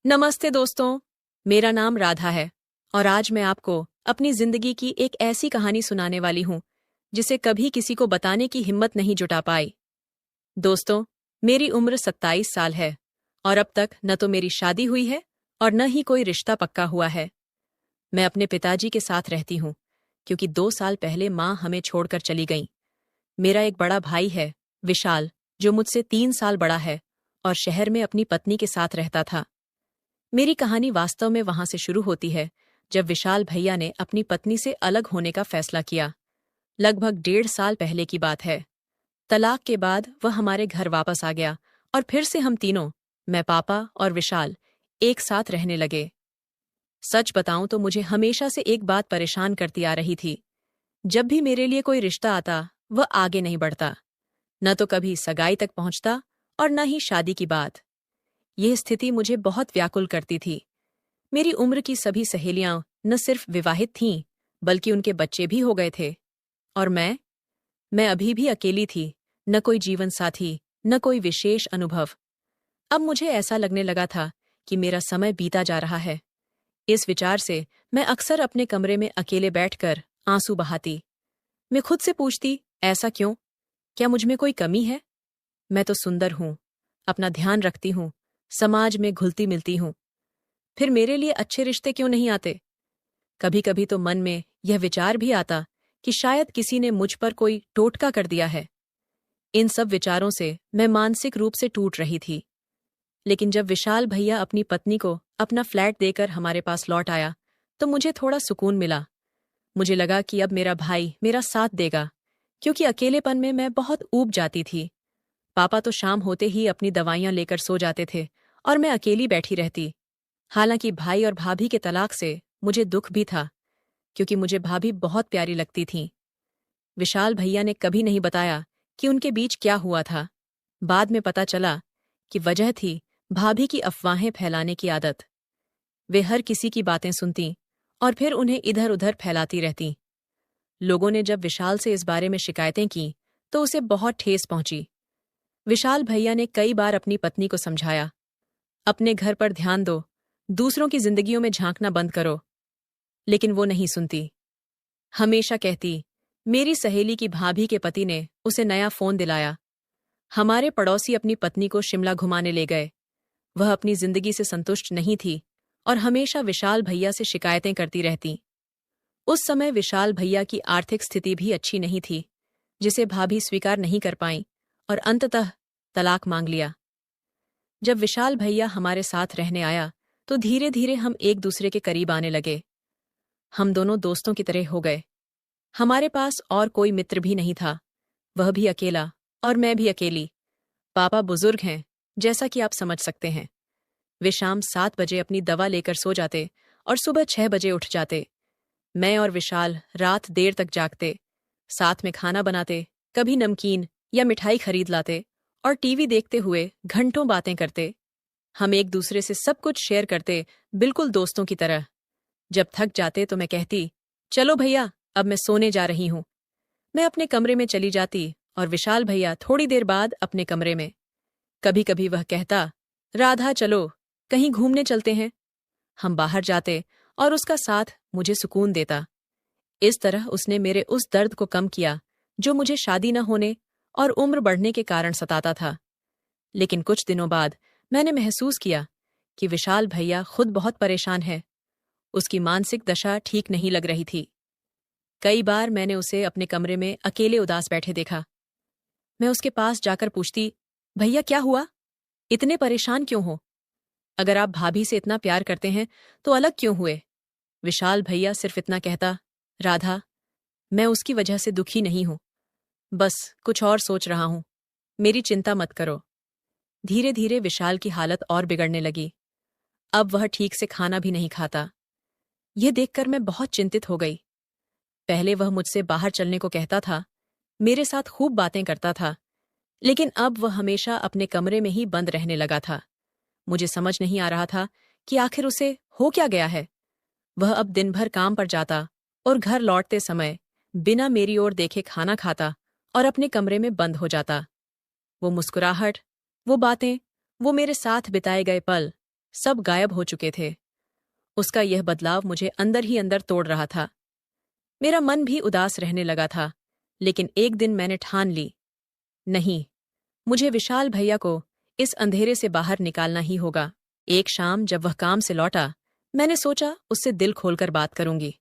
नमस्ते दोस्तों। मेरा नाम राधा है और आज मैं आपको अपनी जिंदगी की एक ऐसी कहानी सुनाने वाली हूं जिसे कभी किसी को बताने की हिम्मत नहीं जुटा पाई। दोस्तों, मेरी उम्र 27 साल है और अब तक न तो मेरी शादी हुई है और न ही कोई रिश्ता पक्का हुआ है। मैं अपने पिताजी के साथ रहती हूँ क्योंकि 2 साल पहले माँ हमें छोड़कर चली गईं। मेरा एक बड़ा भाई है, विशाल, जो मुझसे 3 साल बड़ा है और शहर में अपनी पत्नी के साथ रहता था। मेरी कहानी वास्तव में वहां से शुरू होती है जब विशाल भैया ने अपनी पत्नी से अलग होने का फैसला किया। लगभग 1.5 साल पहले की बात है। तलाक के बाद वह हमारे घर वापस आ गया और फिर से हम तीनों, मैं, पापा और विशाल, एक साथ रहने लगे। सच बताऊं तो मुझे हमेशा से एक बात परेशान करती आ रही थी। जब भी मेरे लिए कोई रिश्ता आता, वह आगे नहीं बढ़ता। न तो कभी सगाई तक पहुंचता और न ही शादी की बात। यह स्थिति मुझे बहुत व्याकुल करती थी। मेरी उम्र की सभी सहेलियां न सिर्फ विवाहित थीं, बल्कि उनके बच्चे भी हो गए थे। और मैं अभी भी अकेली थी, न कोई जीवन साथी, न कोई विशेष अनुभव। अब मुझे ऐसा लगने लगा था कि मेरा समय बीता जा रहा है। इस विचार से मैं अक्सर अपने कमरे में अकेले बैठकर आंसू बहाती। मैं खुद से पूछती, ऐसा क्यों? क्या मुझ में कोई कमी है? मैं तो सुंदर हूं, अपना ध्यान रखती हूं, समाज में घुलती मिलती हूं। फिर मेरे लिए अच्छे रिश्ते क्यों नहीं आते? कभी कभी तो मन में यह विचार भी आता कि शायद किसी ने मुझ पर कोई टोटका कर दिया है। इन सब विचारों से मैं मानसिक रूप से टूट रही थी। लेकिन जब विशाल भैया अपनी पत्नी को अपना फ्लैट देकर हमारे पास लौट आया, तो मुझे थोड़ा सुकून मिला। मुझे लगा कि अब मेरा भाई मेरा साथ देगा, क्योंकि अकेलेपन में मैं बहुत ऊब जाती थी। पापा तो शाम होते ही अपनी दवाइयां लेकर सो जाते थे और मैं अकेली बैठी रहती। हालांकि भाई और भाभी के तलाक से मुझे दुख भी था, क्योंकि मुझे भाभी बहुत प्यारी लगती थीं। विशाल भैया ने कभी नहीं बताया कि उनके बीच क्या हुआ था। बाद में पता चला कि वजह थी भाभी की अफवाहें फैलाने की आदत। वे हर किसी की बातें सुनतीं और फिर उन्हें इधर उधर फैलाती रहतीं। लोगों ने जब विशाल से इस बारे में शिकायतें की तो उसे बहुत ठेस पहुंची। विशाल भैया ने कई बार अपनी पत्नी को समझाया, अपने घर पर ध्यान दो, दूसरों की जिंदगियों में झांकना बंद करो। लेकिन वो नहीं सुनती। हमेशा कहती, मेरी सहेली की भाभी के पति ने उसे नया फोन दिलाया। हमारे पड़ोसी अपनी पत्नी को शिमला घुमाने ले गए। वह अपनी जिंदगी से संतुष्ट नहीं थी और हमेशा विशाल भैया से शिकायतें करती रहती। उस समय विशाल भैया की आर्थिक स्थिति भी अच्छी नहीं थी, जिसे भाभी स्वीकार नहीं कर पाईं और अंततः तलाक मांग लिया। जब विशाल भैया हमारे साथ रहने आया तो धीरे धीरे हम एक दूसरे के करीब आने लगे। हम दोनों दोस्तों की तरह हो गए। हमारे पास और कोई मित्र भी नहीं था। वह भी अकेला और मैं भी अकेली। पापा बुजुर्ग हैं, जैसा कि आप समझ सकते हैं। वे शाम 7 बजे अपनी दवा लेकर सो जाते और सुबह 6 बजे उठ जाते। मैं और विशाल रात देर तक जागते, साथ में खाना बनाते, कभी नमकीन या मिठाई खरीद लाते और टीवी देखते हुए घंटों बातें करते। हम एक दूसरे से सब कुछ शेयर करते, बिल्कुल दोस्तों की तरह। जब थक जाते तो मैं कहती, चलो भैया, अब मैं सोने जा रही हूं। मैं अपने कमरे में चली जाती और विशाल भैया थोड़ी देर बाद अपने कमरे में। कभी कभी वह कहता, राधा चलो, कहीं घूमने चलते हैं। हम बाहर जाते और उसका साथ मुझे सुकून देता। इस तरह उसने मेरे उस दर्द को कम किया जो मुझे शादी न होने और उम्र बढ़ने के कारण सताता था। लेकिन कुछ दिनों बाद मैंने महसूस किया कि विशाल भैया खुद बहुत परेशान है। उसकी मानसिक दशा ठीक नहीं लग रही थी। कई बार मैंने उसे अपने कमरे में अकेले उदास बैठे देखा। मैं उसके पास जाकर पूछती, भैया क्या हुआ? इतने परेशान क्यों हो? अगर आप भाभी से इतना प्यार करते हैं तो अलग क्यों हुए? विशाल भैया सिर्फ इतना कहता, राधा, मैं उसकी वजह से दुखी नहीं हूं, बस कुछ और सोच रहा हूं, मेरी चिंता मत करो। धीरे धीरे विशाल की हालत और बिगड़ने लगी। अब वह ठीक से खाना भी नहीं खाता। यह देखकर मैं बहुत चिंतित हो गई। पहले वह मुझसे बाहर चलने को कहता था, मेरे साथ खूब बातें करता था, लेकिन अब वह हमेशा अपने कमरे में ही बंद रहने लगा था। मुझे समझ नहीं आ रहा था कि आखिर उसे हो क्या गया है। वह अब दिन भर काम पर जाता और घर लौटते समय बिना मेरी ओर देखे खाना खाता और अपने कमरे में बंद हो जाता। वो मुस्कुराहट, वो बातें, वो मेरे साथ बिताए गए पल, सब गायब हो चुके थे। उसका यह बदलाव मुझे अंदर ही अंदर तोड़ रहा था। मेरा मन भी उदास रहने लगा था, लेकिन एक दिन मैंने ठान ली, नहीं, मुझे विशाल भैया को इस अंधेरे से बाहर निकालना ही होगा। एक शाम जब वह काम से लौटा, मैंने सोचा उससे दिल खोलकर बात करूंगी।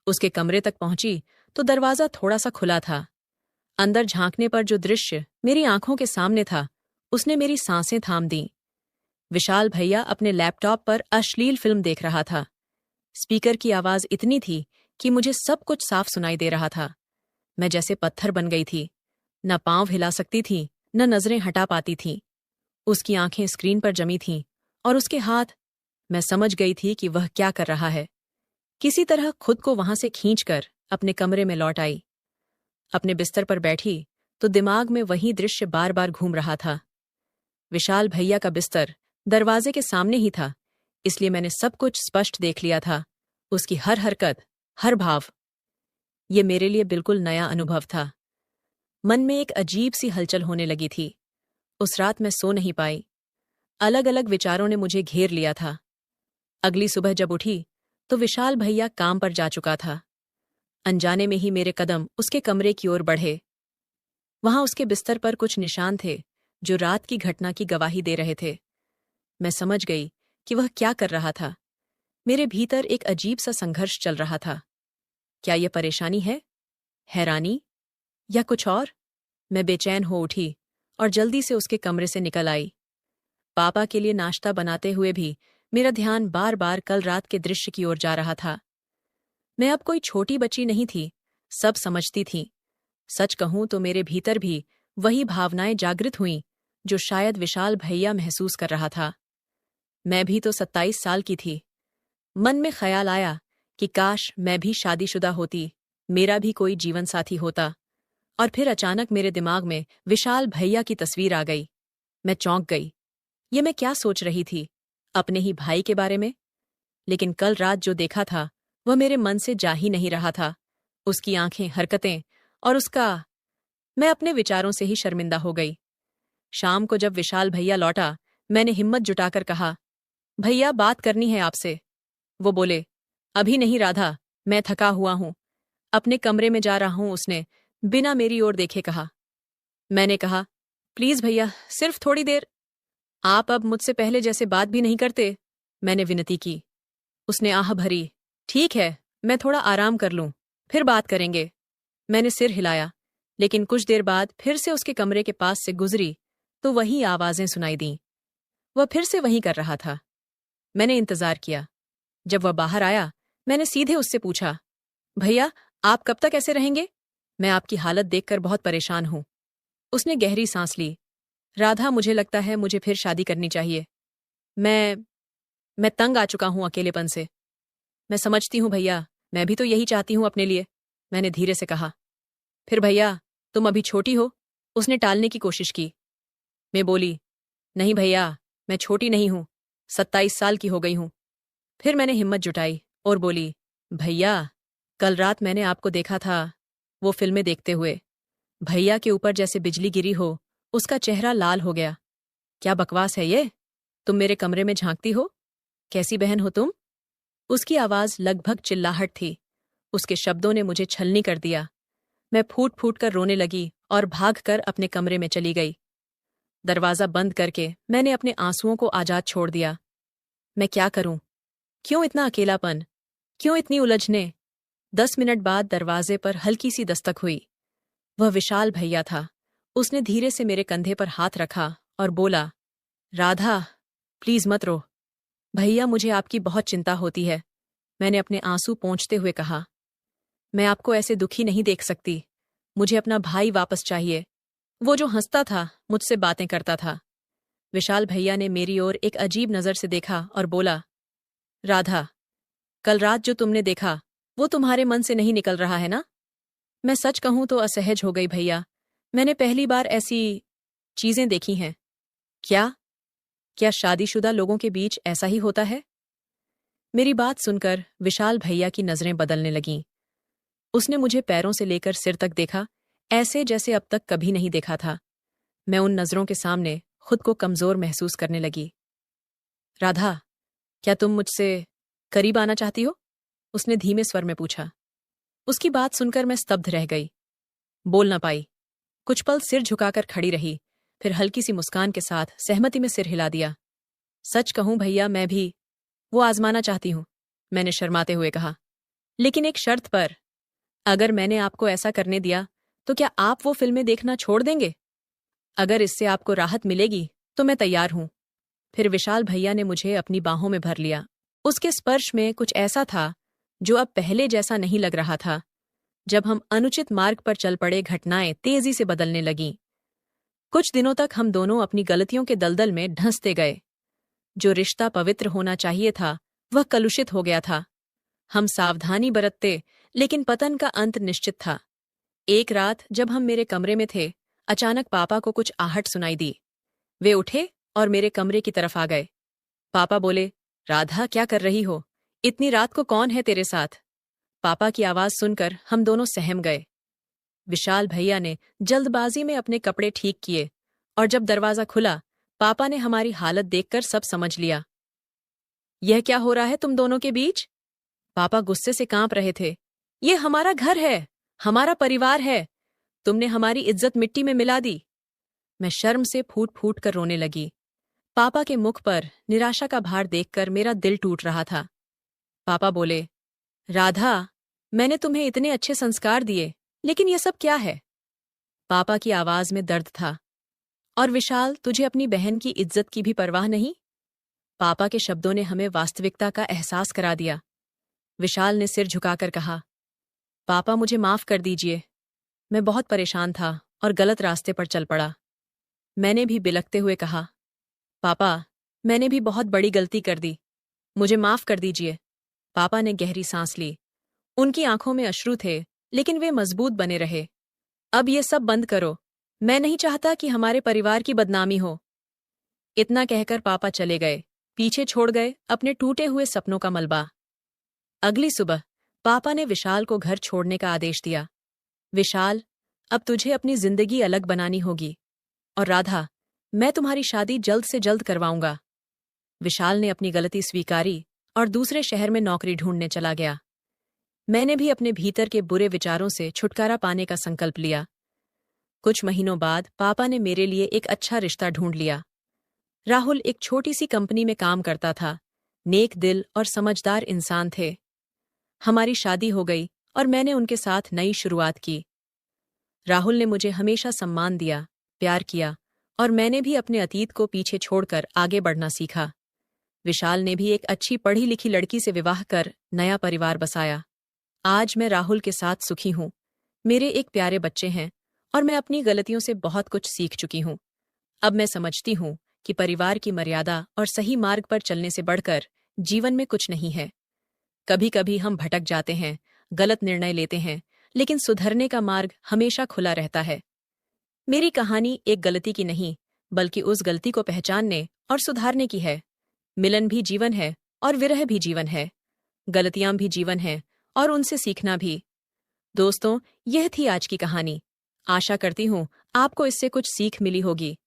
उसके कमरे तक पहुंची तो दरवाजा थोड़ा सा खुला था। अंदर झांकने पर जो दृश्य मेरी आंखों के सामने था, उसने मेरी सांसें थाम दी। विशाल भैया अपने लैपटॉप पर अश्लील फिल्म देख रहा था। स्पीकर की आवाज इतनी थी कि मुझे सब कुछ साफ सुनाई दे रहा था। मैं जैसे पत्थर बन गई थी, न पांव हिला सकती थी, न नजरें हटा पाती थी। उसकी आंखें स्क्रीन पर जमी थीं और उसके हाथ, मैं समझ गई थी कि वह क्या कर रहा है। किसी तरह खुद को वहां से खींचकर अपने कमरे में लौट आई। अपने बिस्तर पर बैठी तो दिमाग में वही दृश्य बार बार घूम रहा था। विशाल भैया का बिस्तर दरवाजे के सामने ही था, इसलिए मैंने सब कुछ स्पष्ट देख लिया था, उसकी हर हरकत, हर भाव। ये मेरे लिए बिल्कुल नया अनुभव था। मन में एक अजीब सी हलचल होने लगी थी। उस रात मैं सो नहीं पाई। अलग अलग विचारों ने मुझे घेर लिया था। अगली सुबह जब उठी तो विशाल भैया काम पर जा चुका था। अनजाने में ही मेरे कदम उसके कमरे की ओर बढ़े। वहां उसके बिस्तर पर कुछ निशान थे जो रात की घटना की गवाही दे रहे थे। मैं समझ गई कि वह क्या कर रहा था। मेरे भीतर एक अजीब सा संघर्ष चल रहा था। क्या यह परेशानी है, हैरानी, या कुछ और? मैं बेचैन हो उठी और जल्दी से उसके कमरे से निकल आई। पापा के लिए नाश्ता बनाते हुए भी मेरा ध्यान बार बार कल रात के दृश्य की ओर जा रहा था। मैं अब कोई छोटी बच्ची नहीं थी, सब समझती थी। सच कहूं तो मेरे भीतर भी वही भावनाएं जागृत हुईं जो शायद विशाल भैया महसूस कर रहा था। मैं भी तो 27 साल की थी। मन में ख्याल आया कि काश मैं भी शादीशुदा होती, मेरा भी कोई जीवन साथी होता। और फिर अचानक मेरे दिमाग में विशाल भैया की तस्वीर आ गई। मैं चौंक गई। ये मैं क्या सोच रही थी, अपने ही भाई के बारे में? लेकिन कल रात जो देखा था वह मेरे मन से जा ही नहीं रहा था। उसकी आंखें, हरकतें और उसका, मैं अपने विचारों से ही शर्मिंदा हो गई। शाम को जब विशाल भैया लौटा, मैंने हिम्मत जुटाकर कहा, भैया बात करनी है आपसे। वो बोले, अभी नहीं राधा, मैं थका हुआ हूं, अपने कमरे में जा रहा हूं, उसने बिना मेरी ओर देखे कहा। मैंने कहा, प्लीज भैया, सिर्फ थोड़ी देर। आप अब मुझसे पहले जैसे बात भी नहीं करते, मैंने विनती की। उसने आह भरी, ठीक है, मैं थोड़ा आराम कर लूं, फिर बात करेंगे। मैंने सिर हिलाया, लेकिन कुछ देर बाद फिर से उसके कमरे के पास से गुजरी तो वही आवाजें सुनाई दीं। वह फिर से वही कर रहा था। मैंने इंतजार किया। जब वह बाहर आया, मैंने सीधे उससे पूछा, भैया, आप कब तक ऐसे रहेंगे? मैं आपकी हालत देखकर बहुत परेशान हूं। उसने गहरी सांस ली। राधा, मुझे लगता है मुझे फिर शादी करनी चाहिए। मैं तंग आ चुका हूं अकेलेपन से। मैं समझती हूं भैया, मैं भी तो यही चाहती हूं अपने लिए, मैंने धीरे से कहा। फिर भैया, तुम अभी छोटी हो, उसने टालने की कोशिश की। मैं बोली, नहीं भैया, मैं छोटी नहीं हूं, 27 साल की हो गई हूं। फिर मैंने हिम्मत जुटाई और बोली, भैया, कल रात मैंने आपको देखा था, वो फिल्में देखते हुए। भैया के ऊपर जैसे बिजली गिरी हो, उसका चेहरा लाल हो गया। क्या बकवास है ये? तुम मेरे कमरे में झांकती हो? कैसी बहन हो तुम? उसकी आवाज लगभग चिल्लाहट थी। उसके शब्दों ने मुझे छलनी कर दिया। मैं फूट फूट कर रोने लगी और भागकर अपने कमरे में चली गई। दरवाजा बंद करके मैंने अपने आंसुओं को आजाद छोड़ दिया। मैं क्या करूं? क्यों इतना अकेलापन? क्यों इतनी उलझने? 10 मिनट बाद दरवाजे पर हल्की सी दस्तक हुई। वह विशाल भैया था। उसने धीरे से मेरे कंधे पर हाथ रखा और बोला, राधा, प्लीज मत रो। भैया, मुझे आपकी बहुत चिंता होती है, मैंने अपने आंसू पोंछते हुए कहा। मैं आपको ऐसे दुखी नहीं देख सकती। मुझे अपना भाई वापस चाहिए, वो जो हंसता था, मुझसे बातें करता था। विशाल भैया ने मेरी ओर एक अजीब नजर से देखा और बोला, राधा, कल रात जो तुमने देखा वो तुम्हारे मन से नहीं निकल रहा है ना? मैं सच कहूं तो असहज हो गई भैया। मैंने पहली बार ऐसी चीजें देखी हैं। क्या क्या शादीशुदा लोगों के बीच ऐसा ही होता है? मेरी बात सुनकर विशाल भैया की नजरें बदलने लगीं। उसने मुझे पैरों से लेकर सिर तक देखा, ऐसे जैसे अब तक कभी नहीं देखा था। मैं उन नजरों के सामने खुद को कमजोर महसूस करने लगी। राधा, क्या तुम मुझसे करीब आना चाहती हो? उसने धीमे स्वर में पूछा। उसकी बात सुनकर मैं स्तब्ध रह गई। बोल ना पाई। कुछ पल सिर झुकाकर खड़ी रही, फिर हल्की सी मुस्कान के साथ सहमति में सिर हिला दिया। सच कहूं भैया, मैं भी वो आजमाना चाहती हूं, मैंने शर्माते हुए कहा। लेकिन एक शर्त पर। अगर मैंने आपको ऐसा करने दिया तो क्या आप वो फिल्में देखना छोड़ देंगे? अगर इससे आपको राहत मिलेगी तो मैं तैयार हूं। फिर विशाल भैया ने मुझे अपनी बाहों में भर लिया। उसके स्पर्श में कुछ ऐसा था जो अब पहले जैसा नहीं लग रहा था। जब हम अनुचित मार्ग पर चल पड़े, घटनाएं तेजी से बदलने लगीं। कुछ दिनों तक हम दोनों अपनी गलतियों के दलदल में ढंसते गए। जो रिश्ता पवित्र होना चाहिए था वह कलुषित हो गया था। हम सावधानी बरतते, लेकिन पतन का अंत निश्चित था। एक रात जब हम मेरे कमरे में थे, अचानक पापा को कुछ आहट सुनाई दी। वे उठे और मेरे कमरे की तरफ आ गए। पापा बोले, राधा क्या कर रही हो? इतनी रात को कौन है तेरे साथ? पापा की आवाज सुनकर हम दोनों सहम गए। विशाल भैया ने जल्दबाजी में अपने कपड़े ठीक किए और जब दरवाजा खुला, पापा ने हमारी हालत देखकर सब समझ लिया। यह क्या हो रहा है तुम दोनों के बीच? पापा गुस्से से कांप रहे थे। ये हमारा घर है, हमारा परिवार है। तुमने हमारी इज्जत मिट्टी में मिला दी। मैं शर्म से फूट फूट कर रोने लगी। पापा के मुख पर निराशा का भार देखकर मेरा दिल टूट रहा था। पापा बोले, राधा, मैंने तुम्हें इतने अच्छे संस्कार दिए, लेकिन यह सब क्या है? पापा की आवाज में दर्द था। और विशाल, तुझे अपनी बहन की इज्जत की भी परवाह नहीं? पापा के शब्दों ने हमें वास्तविकता का एहसास करा दिया। विशाल ने सिर झुकाकर कहा, पापा मुझे माफ कर दीजिए। मैं बहुत परेशान था और गलत रास्ते पर चल पड़ा। मैंने भी बिलखते हुए कहा, पापा, मैंने भी बहुत बड़ी गलती कर दी। मुझे माफ कर दीजिए। पापा ने गहरी सांस ली। उनकी आंखों में अश्रु थे, लेकिन वे मजबूत बने रहे। अब ये सब बंद करो। मैं नहीं चाहता कि हमारे परिवार की बदनामी हो। इतना कहकर पापा चले गए, पीछे छोड़ गए अपने टूटे हुए सपनों का मलबा। अगली सुबह पापा ने विशाल को घर छोड़ने का आदेश दिया। विशाल, अब तुझे अपनी जिंदगी अलग बनानी होगी। और राधा, मैं तुम्हारी शादी जल्द से जल्द करवाऊंगा। विशाल ने अपनी गलती स्वीकारी और दूसरे शहर में नौकरी ढूंढने चला गया। मैंने भी अपने भीतर के बुरे विचारों से छुटकारा पाने का संकल्प लिया। कुछ महीनों बाद पापा ने मेरे लिए एक अच्छा रिश्ता ढूंढ लिया। राहुल एक छोटी सी कंपनी में काम करता था। नेक दिल और समझदार इंसान थे। हमारी शादी हो गई और मैंने उनके साथ नई शुरुआत की। राहुल ने मुझे हमेशा सम्मान दिया, प्यार किया और मैंने भी अपने अतीत को पीछे छोड़कर आगे बढ़ना सीखा। विशाल ने भी एक अच्छी पढ़ी लिखी लड़की से विवाह कर नया परिवार बसाया। आज मैं राहुल के साथ सुखी हूँ। मेरे एक प्यारे बच्चे हैं और मैं अपनी गलतियों से बहुत कुछ सीख चुकी हूँ। अब मैं समझती हूँ कि परिवार की मर्यादा और सही मार्ग पर चलने से बढ़कर जीवन में कुछ नहीं है। कभी कभी हम भटक जाते हैं, गलत निर्णय लेते हैं, लेकिन सुधरने का मार्ग हमेशा खुला रहता है। मेरी कहानी एक गलती की नहीं, बल्कि उस गलती को पहचानने और सुधारने की है। मिलन भी जीवन है और विरह भी जीवन है। गलतियां भी जीवन है और उनसे सीखना भी। दोस्तों, यह थी आज की कहानी। आशा करती हूँ आपको इससे कुछ सीख मिली होगी।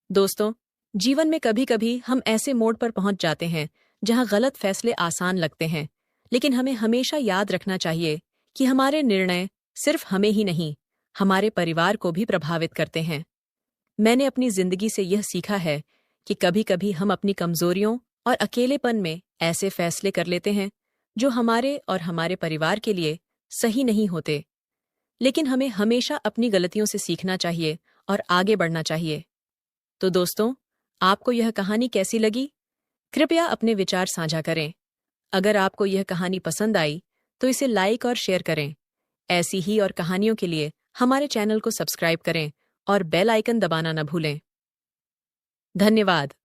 दोस्तों, जीवन में कभी कभी हम ऐसे मोड़ पर पहुंच जाते हैं जहां गलत फैसले आसान लगते हैं, लेकिन हमें हमेशा याद रखना चाहिए कि हमारे निर्णय सिर्फ हमें ही नहीं, हमारे परिवार को भी प्रभावित करते हैं। मैंने अपनी जिंदगी से यह सीखा है कि कभी कभी हम अपनी कमजोरियों और अकेलेपन में ऐसे फैसले कर लेते हैं जो हमारे और हमारे परिवार के लिए सही नहीं होते। लेकिन हमें हमेशा अपनी गलतियों से सीखना चाहिए और आगे बढ़ना चाहिए। तो दोस्तों, आपको यह कहानी कैसी लगी? कृपया अपने विचार साझा करें। अगर आपको यह कहानी पसंद आई तो इसे लाइक और शेयर करें। ऐसी ही और कहानियों के लिए हमारे चैनल को सब्सक्राइब करें और बेल आइकन दबाना न भूलें। धन्यवाद।